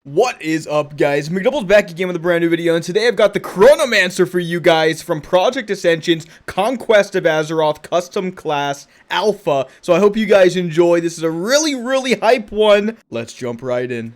What is up, guys? Mcdoubles back again with a brand new video, and today I've got the Chronomancer for you guys from Project Ascension's Conquest of Azeroth Custom Class Alpha. So I hope you guys enjoy. This is a really hype one. Let's jump right in.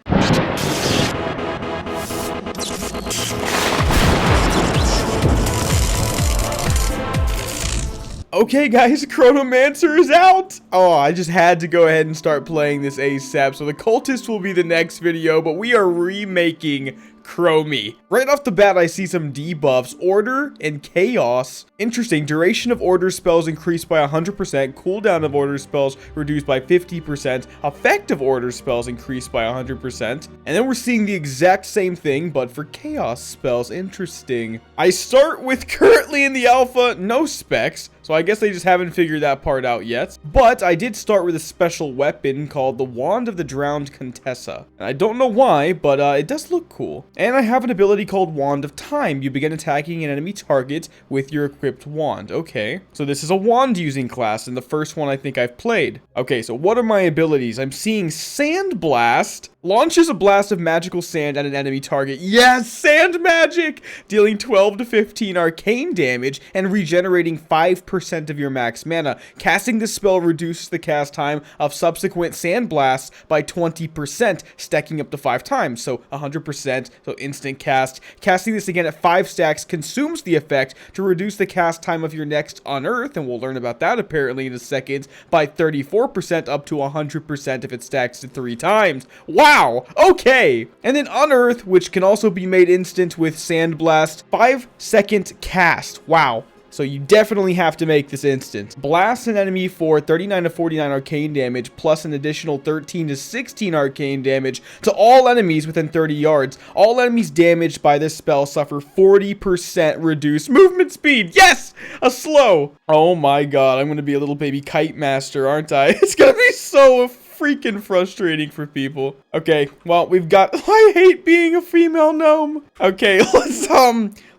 Okay, guys, Chronomancer is out! Oh, I just had to go ahead and start playing this ASAP. So the Cultist will be the next video, but we are remaking Chromie. Right off the bat, I see some debuffs. Order and Chaos. Interesting. Duration of Order spells increased by 100%. Cooldown of Order spells reduced by 50%. Effect of Order spells increased by 100%. And then we're seeing the exact same thing, but for Chaos spells. Interesting. I start with currently in the alpha, no specs. So I guess they just haven't figured that part out yet. But I did start with a special weapon called the Wand of the Drowned Contessa. And I don't know why, but it does look cool. And I have an ability called Wand of Time. You begin attacking an enemy target with your equipped wand. Okay. So this is a wand using class, and the first one I think I've played. Okay, so what are my abilities? I'm seeing Sand Blast. Launches a blast of magical sand at an enemy target. Yes, sand magic! Dealing 12 to 15 arcane damage and regenerating 5% of your max mana. Casting this spell reduces the cast time of subsequent sand blasts by 20%, stacking up to 5 times. So 100%, so instant cast. Casting this again at 5 stacks consumes the effect to reduce the cast time of your next Unearth, and we'll learn about that apparently in a second, by 34% up to 100% if it stacks to 3 times. Wow, okay. And then Unearth, which can also be made instant with Sand Blast, 5-second cast. Wow. So you definitely have to make this instant. Blast an enemy for 39 to 49 arcane damage, plus an additional 13 to 16 arcane damage to all enemies within 30 yards. All enemies damaged by this spell suffer 40% reduced movement speed. Yes! A slow. Oh my god, I'm gonna be a little baby kite master, aren't I? It's gonna be so freaking frustrating for people. Okay, well, we've got... I hate being a female gnome. Okay,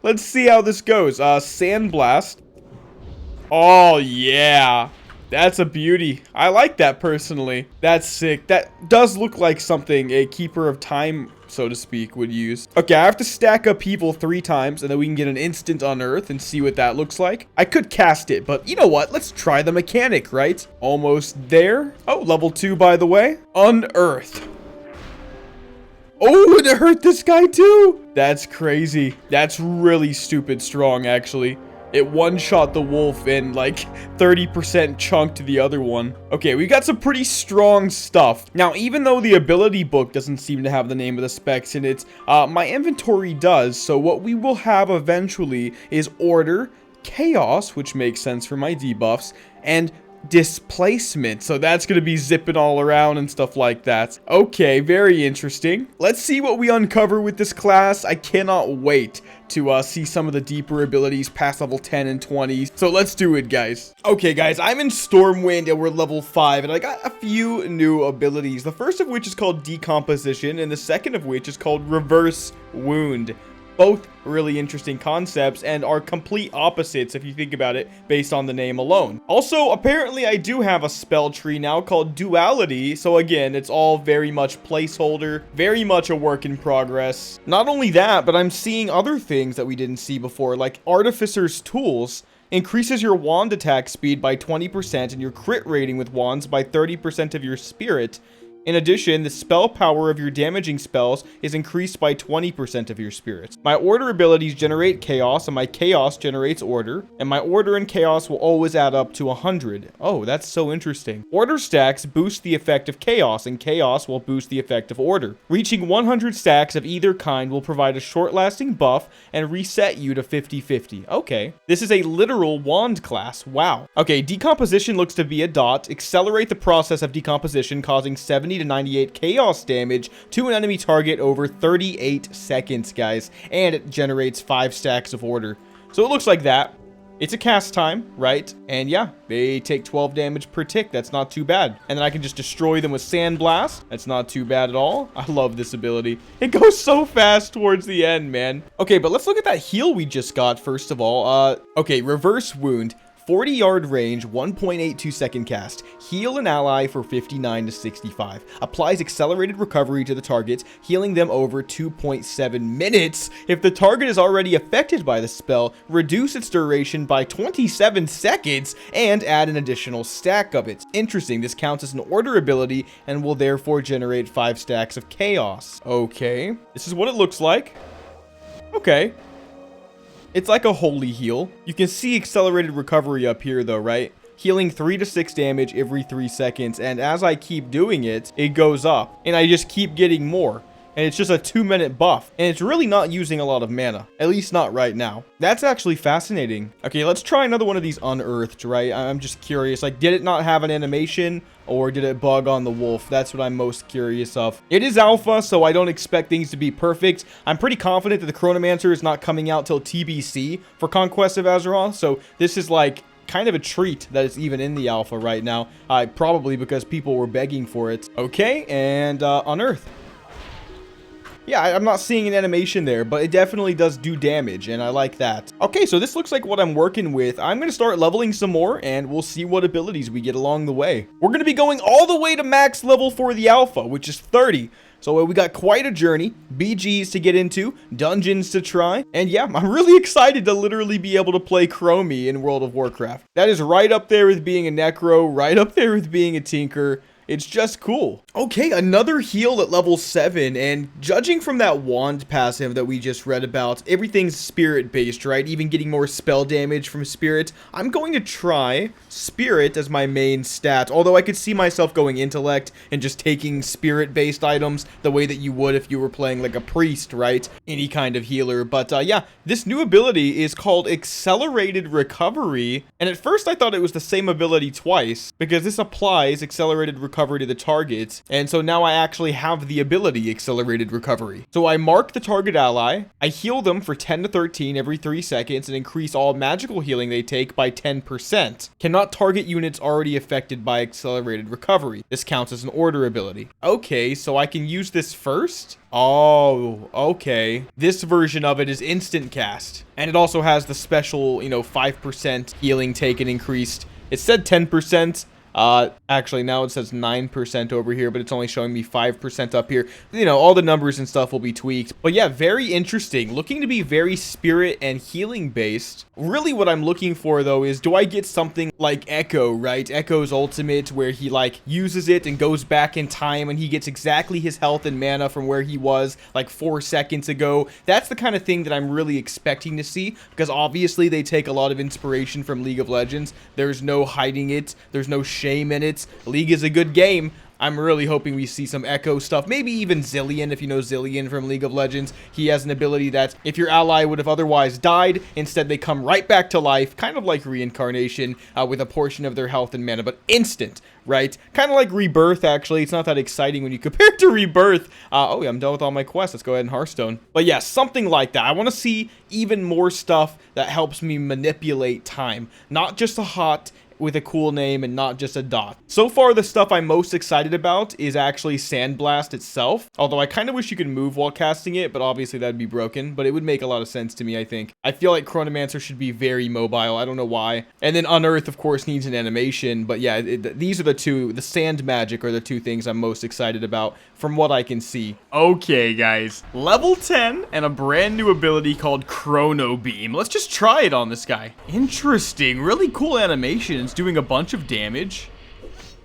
let's see how this goes. Sand Blast. Oh, yeah. That's a beauty. I like that personally. That's sick. That does look like something a Keeper of Time, so to speak, would use. Okay, I have to stack upheaval 3 times, and then we can get an instant Unearth and see what that looks like. I could cast it, but you know what? Let's try the mechanic, right? Almost there. Oh, level 2, by the way. Unearth. Oh, and it hurt this guy too. That's crazy. That's really stupid strong, actually. It one-shot the wolf and like 30% chunked the other one. Okay, we got some pretty strong stuff. Now, even though the ability book doesn't seem to have the name of the specs in it, my inventory does. So what we will have eventually is Order, Chaos, which makes sense for my debuffs, and Displacement. So that's going to be zipping all around and stuff like that. Okay, very interesting. Let's see what we uncover with this class. I cannot wait to see some of the deeper abilities past level 10 and 20. So let's do it, guys. Okay, guys, I'm in Stormwind and we're level 5, and I got a few new abilities. The first of which is called Decomposition, and the second of which is called Reverse Wound. Both really interesting concepts and are complete opposites if you think about it based on the name alone. Also, apparently I do have a spell tree now called Duality. So again, it's all very much placeholder, very much a work in progress. Not only that, but I'm seeing other things that we didn't see before, like Artificer's Tools. Increases your wand attack speed by 20% and your crit rating with wands by 30% of your spirit. In addition, the spell power of your damaging spells is increased by 20% of your spirits. My Order abilities generate Chaos, and my Chaos generates Order, and my Order and Chaos will always add up to 100. Oh, that's so interesting. Order stacks boost the effect of Chaos, and Chaos will boost the effect of Order. Reaching 100 stacks of either kind will provide a short-lasting buff and reset you to 50-50. Okay. This is a literal wand class. Wow. Okay, Decomposition looks to be a dot. Accelerate the process of decomposition, causing 70 to 98 chaos damage to an enemy target over 38 seconds, guys, and it generates 5 stacks of Order. So it looks like that. It's a cast time, right? And yeah, they take 12 damage per tick. That's not too bad. And then I can just destroy them with Sand Blast. That's not too bad at all. I love this ability. It goes so fast towards the end, man. Okay, but let's look at that heal we just got first of all. Okay, Reverse Wound. 40-yard range, 1.82 second cast. Heal an ally for 59 to 65. Applies accelerated recovery to the target, healing them over 2.7 minutes. If the target is already affected by the spell, reduce its duration by 27 seconds and add an additional stack of it. Interesting, this counts as an order ability and will therefore generate 5 stacks of chaos. Okay, this is what it looks like. Okay. It's like a holy heal. You can see accelerated recovery up here though, right? Healing 3 to 6 damage every 3 seconds, and as I keep doing it, it goes up, and I just keep getting more. And it's just a 2-minute buff, and it's really not using a lot of mana, at least not right now. That's actually fascinating. Okay, let's try another one of these unearthed, right? I'm just curious, like, did it not have an animation, or did it bug on the wolf? That's what I'm most curious of. It is alpha, so I don't expect things to be perfect. I'm pretty confident that the Chronomancer is not coming out till TBC for Conquest of Azeroth, so this is like kind of a treat that it's even in the alpha right now. Probably because people were begging for it. Okay, and unearth. Yeah, I'm not seeing an animation there, but it definitely does do damage, and I like that. Okay, so this looks like what I'm working with. I'm going to start leveling some more, and we'll see what abilities we get along the way. We're going to be going all the way to max level for the alpha, which is 30. So we got quite a journey, BGs to get into, dungeons to try, and yeah, I'm really excited to literally be able to play Chromie in World of Warcraft. That is right up there with being a Necro, right up there with being a Tinker. It's just cool. Okay, another heal at level 7, and judging from that wand passive that we just read about, everything's spirit based, right? Even getting more spell damage from spirit. I'm going to try spirit as my main stat, although I could see myself going intellect and just taking spirit based items the way that you would if you were playing like a priest, right? Any kind of healer. But yeah, this new ability is called accelerated recovery, and at first I thought it was the same ability twice, because this applies accelerated recovery to the target, and so now I actually have the ability accelerated recovery. So I mark the target ally, I heal them for 10 to 13 every 3 seconds, and increase all magical healing they take by 10%. Cannot target units already affected by accelerated recovery. This counts as an order ability. Okay, so I can use this first? Oh, okay. This version of it is instant cast, and it also has the special, 5% healing taken increased. It said 10%. Actually now it says 9% over here, but it's only showing me 5% up here. All the numbers and stuff will be tweaked. But yeah, very interesting. Looking to be very spirit and healing based. Really what I'm looking for though is, do I get something like Echo, right? Echo's ultimate, where he like uses it and goes back in time and he gets exactly his health and mana from where he was like 4 seconds ago. That's the kind of thing that I'm really expecting to see, because obviously they take a lot of inspiration from League of Legends. There's no hiding it. There's no shame in it. League is a good game. I'm really hoping we see some Echo stuff, maybe even Zillion, if you know Zillion from League of Legends. He has an ability that if your ally would have otherwise died, instead they come right back to life, kind of like reincarnation, with a portion of their health and mana, but instant, right? Kind of like Rebirth, actually. It's not that exciting when you compare it to Rebirth. Oh yeah, I'm done with all my quests. Let's go ahead and Hearthstone. But yeah, something like that. I want to see even more stuff that helps me manipulate time. Not just a hot with a cool name and not just a dot. So far, the stuff I'm most excited about is actually Sandblast itself. Although I kind of wish you could move while casting it, but obviously that'd be broken. But it would make a lot of sense to me, I think. I feel like Chronomancer should be very mobile. I don't know why. And then Unearth, of course, needs an animation. But yeah, these are the two. The Sand Magic are the two things I'm most excited about from what I can see. Okay, guys. Level 10 and a brand new ability called Chrono Beam. Let's just try it on this guy. Interesting. Really cool animation. It's doing a bunch of damage.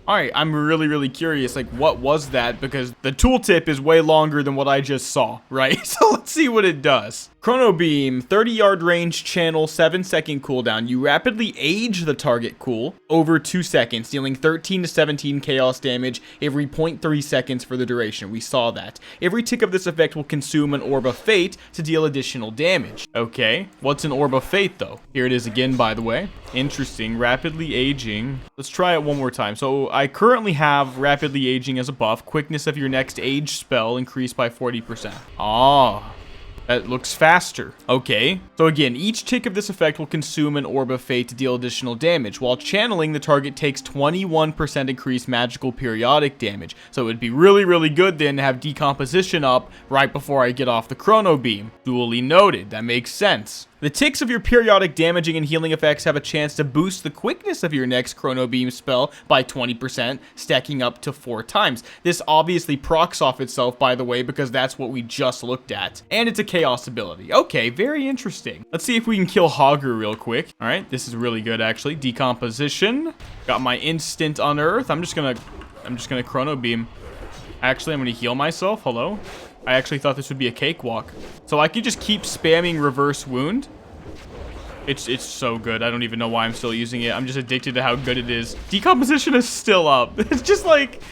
Alright, I'm really curious, like, what was that? Because the tooltip is way longer than what I just saw, right? So let's see what it does. Chrono Beam, 30-yard range, channel, 7-second cooldown. You rapidly age the target cool over 2 seconds, dealing 13 to 17 chaos damage every 0.3 seconds for the duration. We saw that. Every tick of this effect will consume an Orb of Fate to deal additional damage. Okay, what's an Orb of Fate, though? Here it is again, by the way. Interesting, rapidly aging. Let's try it one more time. So I currently have rapidly aging as a buff. Quickness of your next age spell increased by 40%. Ah. That looks faster. Okay. So again, each tick of this effect will consume an Orb of Fate to deal additional damage. While channeling, the target takes 21% increased magical periodic damage. So it would be really good then to have decomposition up right before I get off the Chrono Beam. Duly noted. That makes sense. The ticks of your periodic damaging and healing effects have a chance to boost the quickness of your next Chrono Beam spell by 20%, stacking up to 4 times. This obviously procs off itself, by the way, because that's what we just looked at. And it's a chaos ability. Okay, very interesting. Let's see if we can kill Hogger real quick. All right, this is really good, actually. Decomposition. Got my instant unearth. I'm just gonna Chrono Beam. Actually, I'm gonna heal myself. Hello? I actually thought this would be a cakewalk. So I could just keep spamming reverse wound. It's so good. I don't even know why I'm still using it. I'm just addicted to how good it is. Decomposition is still up. It's just like,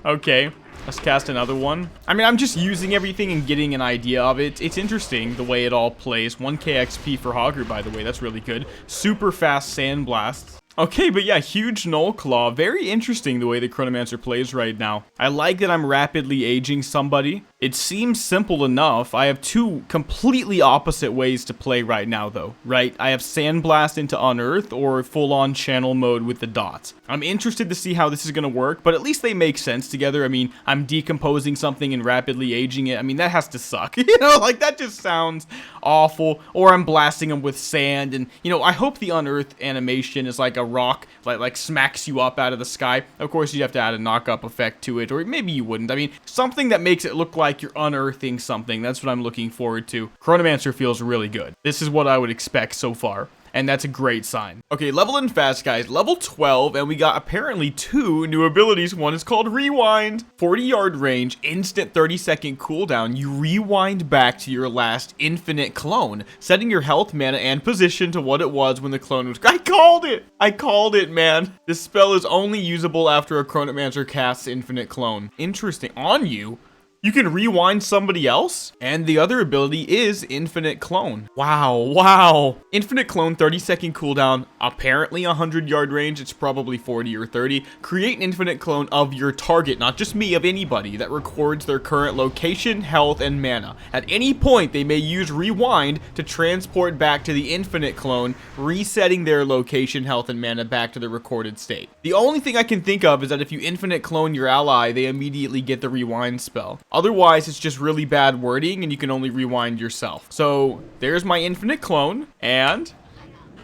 okay, let's cast another one. I mean, I'm just using everything and getting an idea of it. It's interesting the way it all plays. 1k XP for Hogger, by the way. That's really good. Super fast sandblasts. Okay, but yeah, huge Null Claw. Very interesting the way the Chronomancer plays right now. I like that I'm rapidly aging somebody. It seems simple enough. I have 2 completely opposite ways to play right now, though, right? I have Sandblast into Unearth or full-on channel mode with the dots. I'm interested to see how this is going to work, but at least they make sense together. I mean, I'm decomposing something and rapidly aging it. I mean, that has to suck. You know, like, that just sounds awful. Or I'm blasting them with sand, and, you know, I hope the Unearth animation is like a rock, like smacks you up out of the sky. Of course, you'd have to add a knock-up effect to it, or maybe you wouldn't. I mean, something that makes it look like you're unearthing something. That's what I'm looking forward to. Chronomancer feels really good. This is what I would expect so far, and that's a great sign. Okay, leveling fast, guys. Level 12, and we got apparently 2 new abilities. One is called Rewind. 40-yard range, instant 30-second cooldown. You rewind back to your last infinite clone, setting your health, mana, and position to what it was when the clone was... I called it! I called it, man. This spell is only usable after a Chronomancer casts infinite clone. Interesting. On you? You can rewind somebody else? And the other ability is Infinite Clone. Wow, wow. Infinite Clone, 30-second cooldown, apparently 100-yard range. It's probably 40 or 30. Create an Infinite Clone of your target, not just me, of anybody, that records their current location, health, and mana. At any point, they may use Rewind to transport back to the Infinite Clone, resetting their location, health, and mana back to the recorded state. The only thing I can think of is that if you Infinite Clone your ally, they immediately get the Rewind spell. Otherwise, it's just really bad wording, and you can only rewind yourself. So, there's my Infinite Clone, and...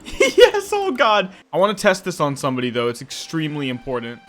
yes, oh god. I want to test this on somebody, though. It's extremely important.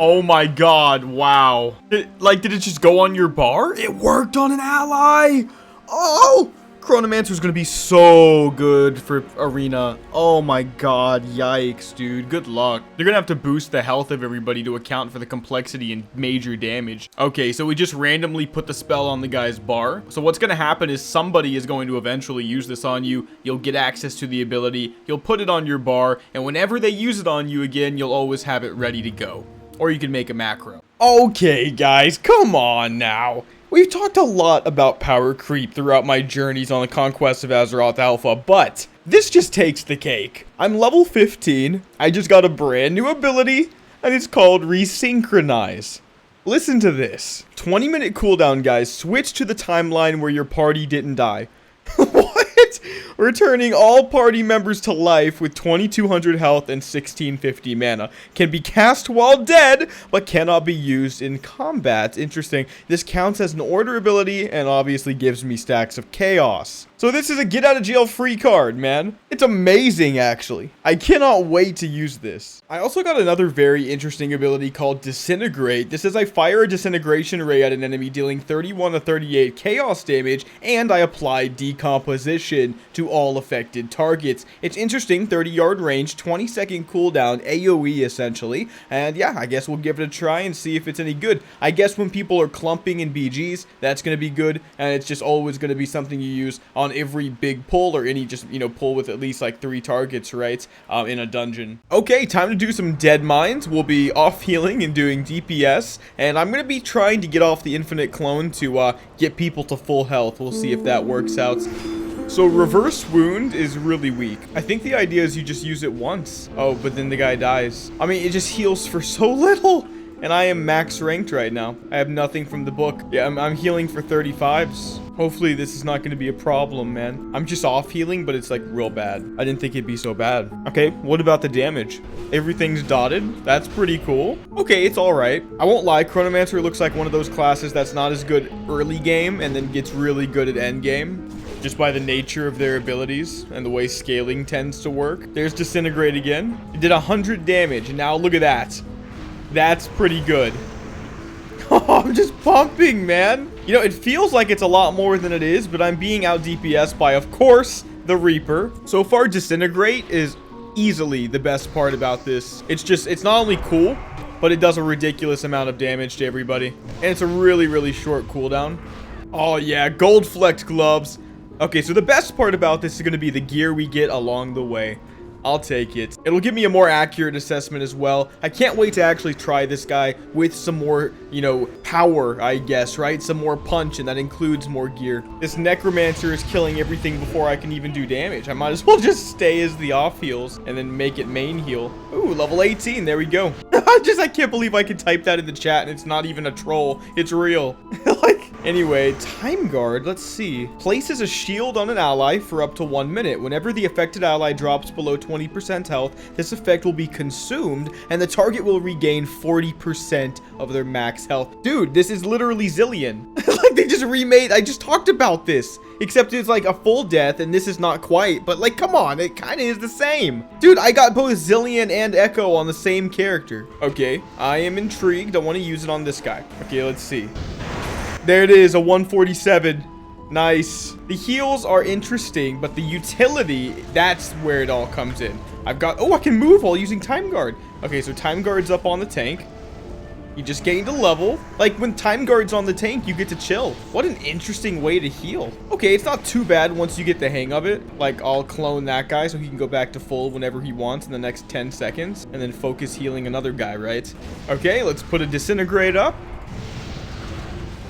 Oh my god, wow. Did it just go on your bar? It worked on an ally! Oh! Chronomancer's gonna be so good for Arena. Oh my god, yikes, dude. Good luck. They're gonna have to boost the health of everybody to account for the complexity and major damage. Okay, so we just randomly put the spell on the guy's bar. So what's gonna happen is somebody is going to eventually use this on you. You'll get access to the ability. You'll put it on your bar, and whenever they use it on you again, you'll always have it ready to go. Or you can make a macro. Okay, guys, come on now. We've talked a lot about power creep throughout my journeys on the Conquest of Azeroth Alpha, but this just takes the cake. I'm level 15, I just got a brand new ability, and it's called Resynchronize. Listen to this. 20-minute cooldown, guys. Switch to the timeline where your party didn't die. What? Returning all party members to life with 2200 health and 1650 mana. Can be cast while dead, but cannot be used in combat. Interesting. This counts as an order ability and obviously gives me stacks of chaos. So this is a get out of jail free card, man. It's amazing, actually. I cannot wait to use this. I also got another very interesting ability called Disintegrate. This is I fire a disintegration ray at an enemy dealing 31 to 38 chaos damage, and I apply decomposition to all affected targets. It's interesting, 30-yard range, 20-second cooldown, AoE essentially. And yeah, I guess we'll give it a try and see if it's any good. I guess when people are clumping in BGs, that's going to be good, and it's just always going to be something you use on every big pull or any just, you know, pull with at least like 3 targets, right, in a dungeon. Okay, time to do some dead mines. We'll be off healing and doing DPS, and I'm going to be trying to get off the infinite clone to get people to full health. We'll see if that works out. So reverse wound is really weak. I think the idea is you just use it once. Oh, but then the guy dies. I mean, it just heals for so little. And I am max ranked right now. I have nothing from the book. Yeah, I'm healing for 35s. Hopefully this is not going to be a problem, man. I'm just off healing, but it's like real bad. I didn't think it'd be so bad. Okay, what about the damage? Everything's dotted. That's pretty cool. Okay, it's all right. I won't lie, Chronomancer looks like one of those classes that's not as good early game and then gets really good at end game, just by the nature of their abilities and the way scaling tends to work. There's Disintegrate again. It did 100 damage, and now look at that. That's pretty good. Oh, I'm just pumping, man. You know, it feels like it's a lot more than it is, but I'm being out DPS by, of course, the Reaper. So far, Disintegrate is easily the best part about this. It's not only cool, but it does a ridiculous amount of damage to everybody. And it's a really, really short cooldown. Oh, yeah, gold flecked gloves. Okay, so the best part about this is going to be the gear we get along the way. I'll take it. It'll give me a more accurate assessment as well. I can't wait to actually try this guy with some more, you know, power, I guess, right? Some more punch, and that includes more gear. This Necromancer is killing everything before I can even do damage. I might as well just stay as the off heals and then make it main heal. Ooh, level 18. There we go. I can't believe I could type that in the chat and it's not even a troll. It's real. Anyway, Time Guard, let's see. Places a shield on an ally for up to 1 minute. Whenever the affected ally drops below 20% health, this effect will be consumed, and the target will regain 40% of their max health. Dude, this is literally Zillion. Like, they just remade, I just talked about this. Except it's like a full death, and this is not quite, but like, come on, it kind of is the same. Dude, I got both Zillion and Echo on the same character. Okay, I am intrigued. I want to use it on this guy. Okay, let's see. There it is, a 147. Nice. The heals are interesting, but the utility, that's where it all comes in. I've got, oh, I can move while using Time Guard. Okay, so Time Guard's up on the tank. You just gained a level. Like, when Time Guard's on the tank, you get to chill. What an interesting way to heal. Okay, it's not too bad once you get the hang of it. Like, I'll clone that guy so he can go back to full whenever he wants in the next 10 seconds. And then focus healing another guy, right? Okay, let's put a Disintegrate up.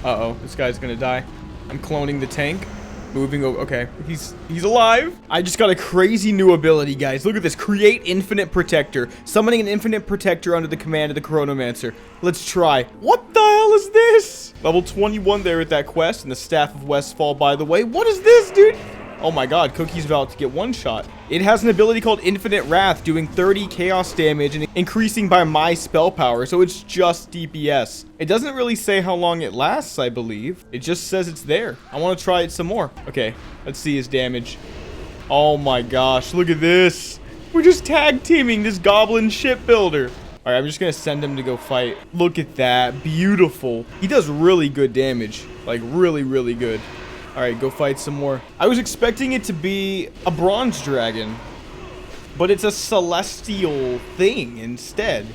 Uh-oh, this guy's gonna die. I'm cloning the tank. Moving over. Okay, he's alive. I just got a crazy new ability, guys. Look at this. Create Infinite Protector. Summoning an Infinite Protector under the command of the Chronomancer. Let's try. What the hell is this? Level 21 there at that quest. And the Staff of Westfall, by the way. What is this, dude? Oh my god, Cookie's about to get one shot. It has an ability called Infinite Wrath, doing 30 chaos damage and increasing by my spell power, so it's just DPS. It doesn't really say how long it lasts, I believe. It just says it's there. I want to try it some more. Okay, let's see his damage. Oh my gosh, look at this. We're just tag teaming this goblin shipbuilder. All right, I'm just going to send him to go fight. Look at that. Beautiful. He does really good damage. Like, really, really good. All right, go fight some more. I was expecting it to be a bronze dragon, but it's a celestial thing instead.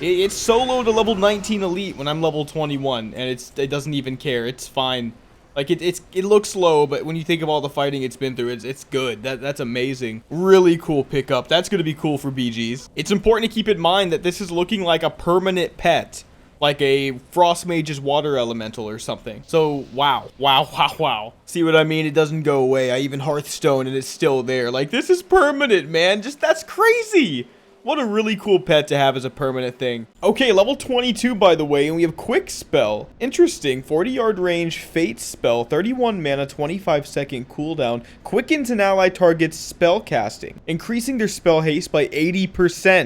It's solo to level 19 elite when I'm level 21, and it doesn't even care. It's fine. Like, it looks low, but when you think of all the fighting it's been through, it's good. That's amazing. Really cool pickup. That's gonna be cool for BGs. It's important to keep in mind that this is looking like a permanent pet. Like a Frost Mage's water elemental or something. So, wow. Wow, wow, wow. See what I mean? It doesn't go away. I even Hearthstone and it's still there. Like, this is permanent, man. That's crazy. What a really cool pet to have as a permanent thing. Okay, level 22, by the way, and we have Quick Spell. Interesting. 40-yard range, Fate Spell, 31 mana, 25-second cooldown. Quickens an ally target's spell casting, increasing their spell haste by 80%.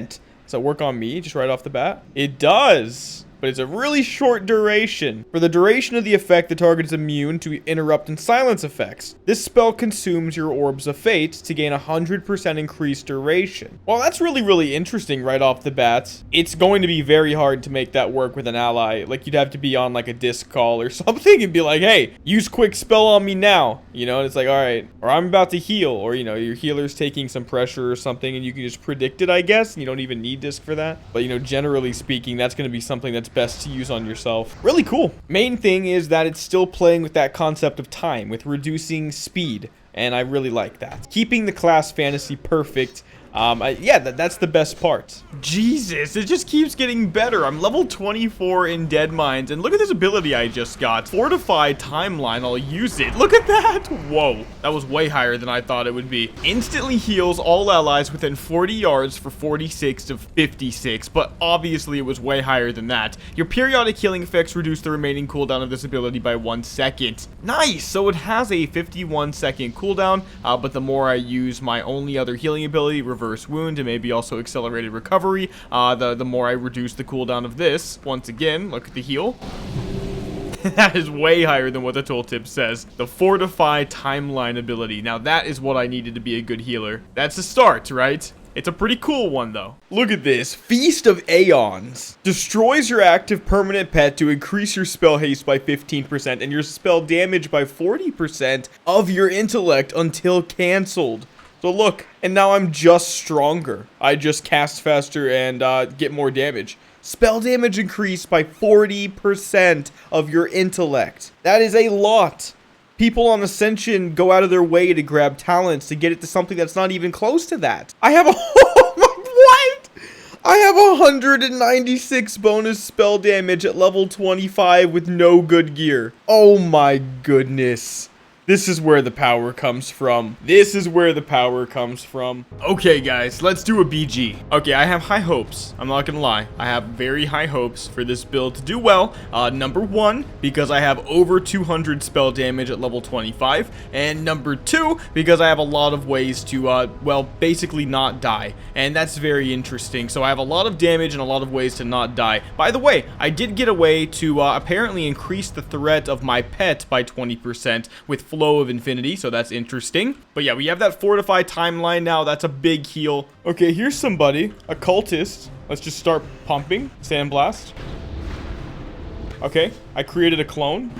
Does that work on me just right off the bat? It does. But it's a really short duration. For the duration of the effect, the target is immune to interrupt and silence effects. This spell consumes your Orbs of Fate to gain 100% increased duration. Well, that's really, really interesting right off the bat. It's going to be very hard to make that work with an ally. Like, you'd have to be on, like, a disc call or something and be like, hey, use Quick Spell on me now. You know, and it's like, all right. Or I'm about to heal. Or, you know, your healer's taking some pressure or something and you can just predict it, I guess. And you don't even need disc for that. But, you know, generally speaking, that's going to be something that's best to use on yourself. Really cool. Main thing is that it's still playing with that concept of time, with reducing speed, and I really like that. Keeping the class fantasy perfect. Yeah, that's the best part. Jesus, it just keeps getting better. I'm level 24 in Dead Mines, and look at this ability I just got. Fortified Timeline, I'll use it. Look at that. Whoa, that was way higher than I thought it would be. Instantly heals all allies within 40 yards for 46 to 56, but obviously it was way higher than that. Your periodic healing effects reduce the remaining cooldown of this ability by 1 second. Nice, so it has a 51-second cooldown, but the more I use my only other healing ability, Reverse Wound, and maybe also Accelerated Recovery, the more I reduce the cooldown of this. Once again, look at the heal. That is way higher than what the tooltip says. The Fortify Timeline ability. Now that is what I needed to be a good healer. That's a start, right? It's a pretty cool one, though. Look at this. Feast of Aeons. Destroys your active permanent pet to increase your spell haste by 15% and your spell damage by 40% of your intellect until cancelled. So look, and now I'm just stronger. I just cast faster and get more damage. Spell damage increased by 40% of your intellect. That is a lot. People on Ascension go out of their way to grab talents to get it to something that's not even close to that. I have a what? I have 196 bonus spell damage at level 25 with no good gear. Oh my goodness. This is where the power comes from. This is where the power comes from. Okay, guys, let's do a BG. Okay, I have high hopes. I'm not gonna lie. I have very high hopes for this build to do well. Number one, because I have over 200 spell damage at level 25. And number two, because I have a lot of ways to, well, basically not die. And that's very interesting. So I have a lot of damage and a lot of ways to not die. By the way, I did get a way to apparently increase the threat of my pet by 20% with Flow of Infinity, so that's interesting. But yeah, we have that Fortify Timeline now. That's a big heal. Okay, here's somebody, a cultist. Let's just start pumping. Sandblast. Okay, I created a clone.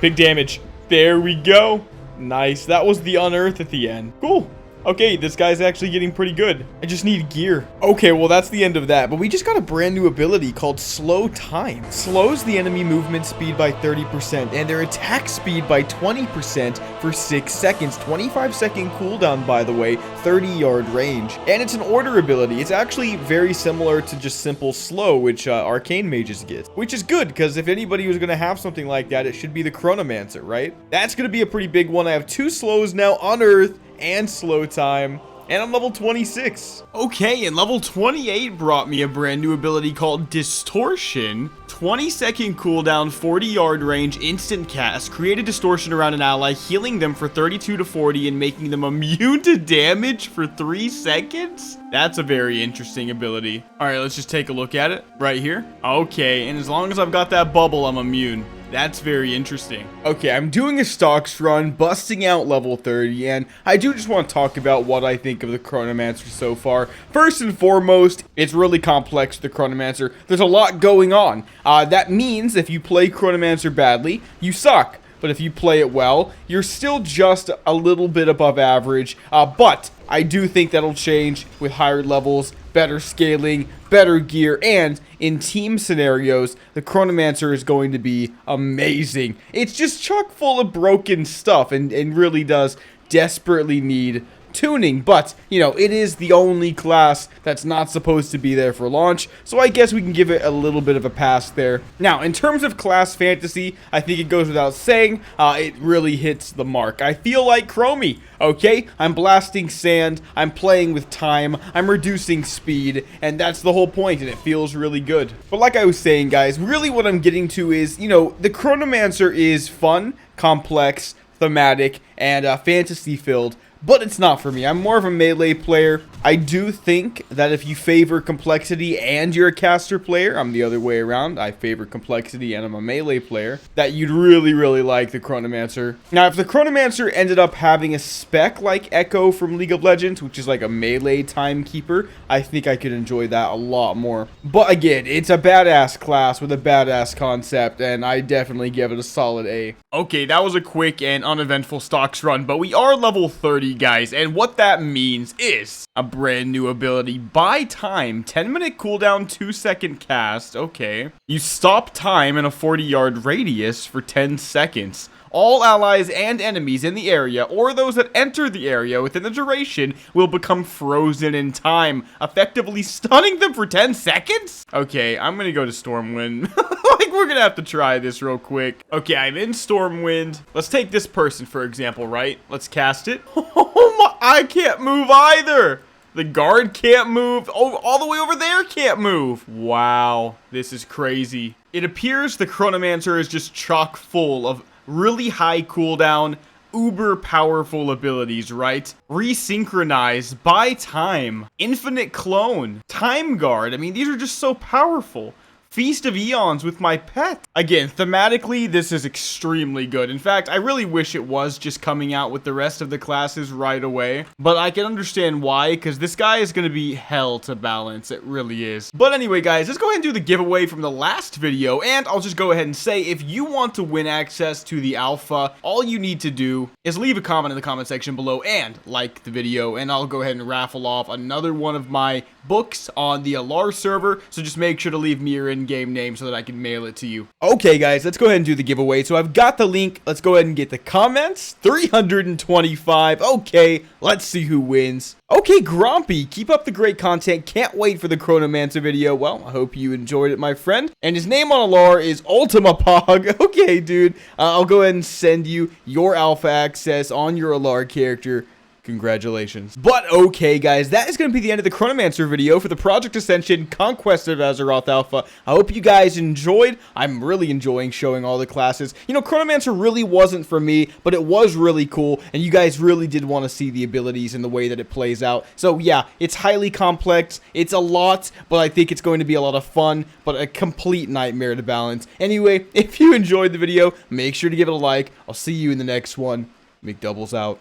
Big damage. There we go. Nice. That was the unearth at the end. Cool. Okay, this guy's actually getting pretty good. I just need gear. Okay, well, that's the end of that. But we just got a brand new ability called Slow Time. Slows the enemy movement speed by 30% and their attack speed by 20% for 6 seconds. 25-second cooldown, by the way, 30-yard range. And it's an order ability. It's actually very similar to just simple slow, which arcane mages get. Which is good, because if anybody was going to have something like that, it should be the Chronomancer, right? That's going to be a pretty big one. I have 2 slows now, Unearth and Slow Time, and I'm level 26. Okay, and level 28 brought me a brand new ability called Distortion. 20-second cooldown, 40-yard range, instant cast. Create a distortion around an ally, healing them for 32 to 40 and making them immune to damage for 3 seconds? That's a very interesting ability. All right, let's just take a look at it right here. Okay, and as long as I've got that bubble, I'm immune. That's very interesting. Okay, I'm doing a stocks run, busting out level 30, and I do just want to talk about what I think of the Chronomancer so far. First and foremost, it's really complex, the Chronomancer. There's a lot going on. That means if you play Chronomancer badly, you suck. But if you play it well, you're still just a little bit above average. But I do think that'll change with higher levels, better scaling, better gear, and in team scenarios, the Chronomancer is going to be amazing. It's just chock full of broken stuff and really does desperately need tuning, but you know, it is the only class that's not supposed to be there for launch, so I guess we can give it a little bit of a pass there. Now, in terms of class fantasy, I think it goes without saying, it really hits the mark. I feel like Chromie, okay? I'm blasting sand, I'm playing with time, I'm reducing speed, and that's the whole point, and it feels really good. But like I was saying, guys, really what I'm getting to is, you know, the Chronomancer is fun, complex, thematic, and fantasy-filled, but it's not for me. I'm more of a melee player. I do think that if you favor complexity and you're a caster player, I'm the other way around. I favor complexity and I'm a melee player, that you'd really, really like the Chronomancer. Now, if the Chronomancer ended up having a spec like Echo from League of Legends, which is like a melee timekeeper, I think I could enjoy that a lot more. But again, it's a badass class with a badass concept, and I definitely give it a solid A. Okay, that was a quick and uneventful stocks run, but we are level 30, guys, and what that means is a brand new ability. Buy time, 10-minute cooldown, 2-second cast. Okay. You stop time in a 40-yard radius for 10 seconds. All allies and enemies in the area, or those that enter the area within the duration, will become frozen in time, effectively stunning them for 10 seconds? Okay, I'm gonna go to Stormwind. Like, we're gonna have to try this real quick. Okay, I'm in Stormwind. Let's take this person, for example, right? Let's cast it. Oh my, I can't move either. The guard can't move. Oh, all the way over there can't move. Wow, this is crazy. It appears the Chronomancer is just chock full of really high cooldown, uber powerful abilities, right? Resynchronize, buy time, infinite clone, time guard. I mean, these are just so powerful. Feast of Eons with my pet. Again, thematically, this is extremely good. In fact, I really wish it was just coming out with the rest of the classes right away. But I can understand why, because this guy is going to be hell to balance. It really is. But anyway, guys, let's go ahead and do the giveaway from the last video. And I'll just go ahead and say, if you want to win access to the alpha, all you need to do is leave a comment in the comment section below and like the video. And I'll go ahead and raffle off another one of my books on the Alar server. So just make sure to leave me your in-game name so that I can mail it to you. Okay, guys, let's go ahead and do the giveaway. So I've got the link. Let's go ahead and get the comments. 325. Okay, let's see who wins. Okay, Grumpy, keep up the great content. Can't wait for the Chronomancer video. Well, I hope you enjoyed it, my friend. And his name on Alar is Ultima Pog. Okay, dude, I'll go ahead and send you your alpha access on your Alar character. Congratulations. But okay, guys, that is going to be the end of the Chronomancer video for the Project Ascension Conquest of Azeroth Alpha. I hope you guys enjoyed. I'm really enjoying showing all the classes. You know, Chronomancer really wasn't for me, but it was really cool, and you guys really did want to see the abilities and the way that it plays out. So yeah, it's highly complex. It's a lot, but I think it's going to be a lot of fun, but a complete nightmare to balance. Anyway, if you enjoyed the video, make sure to give it a like. I'll see you in the next one. Mcdoubles out.